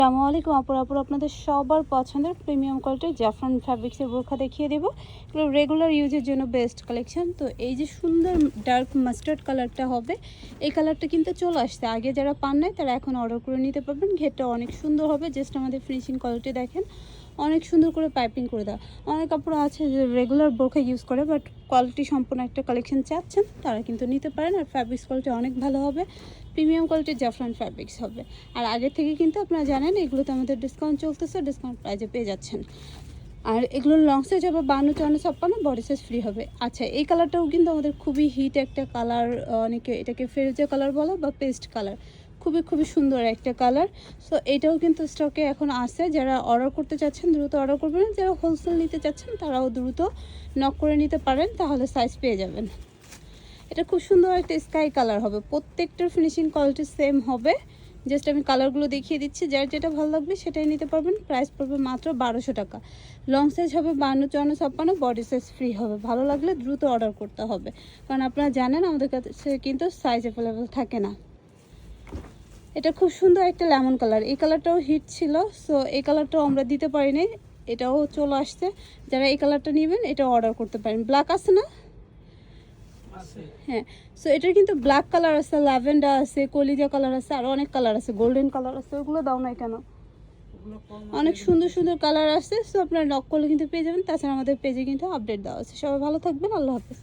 আসসালামু আলাইকুম আপুরা আপনাদের সবার পছন্দের প্রিমিয়াম কোয়ালিটির জাফরান ফ্যাব্রিক্সের বোরখা দেখিয়ে দেবো। এগুলো রেগুলার ইউজের জন্য বেস্ট কালেকশন। তো এই যে সুন্দর ডার্ক মাস্টার্ড কালারটা হবে, এই কালারটা কিন্তু চলে আসছে। আগে যারা পান নাই তারা এখন অর্ডার করে নিতে পারবেন। ঘেরটা অনেক সুন্দর হবে। জাস্ট আমাদের ফিনিশিং কোয়ালিটি দেখেন, অনেক সুন্দর করে পাইপিং করে দেওয়া। অনেক কাপড় আছে যে রেগুলার বোরখা ইউজ করে, বাট কোয়ালিটি সম্পূর্ণ একটা কালেকশন চাচ্ছেন, তারা কিন্তু নিতে পারেন। আর ফ্যাব্রিক্স কোয়ালিটি অনেক ভালো হবে, প্রিমিয়াম কোয়ালিটির জাফরান ফ্যাব্রিক্স হবে। আর আগে থেকে কিন্তু আপনারা জানেন এগুলোতে আমাদের ডিসকাউন্ট চলতেছে, ডিসকাউন্ট প্রাইজে পেয়ে যাচ্ছেন। আর এগুলোর লং সাইজ হবে 52, 54, 56, বডি সাইজ ফ্রি হবে। আচ্ছা, এই কালারটাও কিন্তু আমাদের খুবই হিট একটা কালার, অনেকে এটাকে ফেরোজা কালার বলে বা পেস্ট কালার, খুবই সুন্দর একটা কালার। সো এটাও কিন্তু স্টকে এখন আছে। যারা অর্ডার করতে চাচ্ছেন দ্রুত অর্ডার করবেন, যারা হোলসেল নিতে চাচ্ছেন তারাও দ্রুত নক করে নিতে পারেন, তাহলে সাইজ পেয়ে যাবেন। এটা খুব সুন্দর একটা স্কাই কালার হবে, প্রত্যেকটার ফিনিশিং কোয়ালিটি সেম হবে। জাস্ট আমি কালারগুলো দেখিয়ে দিচ্ছি, যার যেটা ভালো লাগবে সেটাই নিতে পারবেন। প্রাইস পড়বে মাত্র 1200 টাকা। লং সাইজ হবে 52, 54, 56, বডি সাইজ ফ্রি হবে। ভালো লাগলে দ্রুত অর্ডার করতে হবে, কারণ আপনারা জানেন আমাদের কাছে কিন্তু সাইজ অ্যাভেলেবেল থাকে না। এটা খুব সুন্দর একটা লেমন কালার, এই কালারটাও হিট ছিল, সো এই কালারটাও আমরা দিতে পারিনি, এটাও চলে আসছে। যারা এই কালারটা নেবেন এটা অর্ডার করতে পারেন। ব্ল্যাক আছে না? হ্যাঁ, সো এটার কিন্তু ব্ল্যাক কালার আছে, ল্যাভেন্ডার আছে, কলিজা কালার আছে, আর অনেক কালার আছে, গোল্ডেন কালার আছে। ওগুলো দাও নাই কেন? অনেক সুন্দর কালার আছে। সো আপনারা নক করলে কিন্তু পেয়ে যাবেন। তাছাড়া আমাদের পেজে কিন্তু আপডেট দেওয়া আছে। সবাই ভালো থাকবেন, আল্লাহ হাফেজ।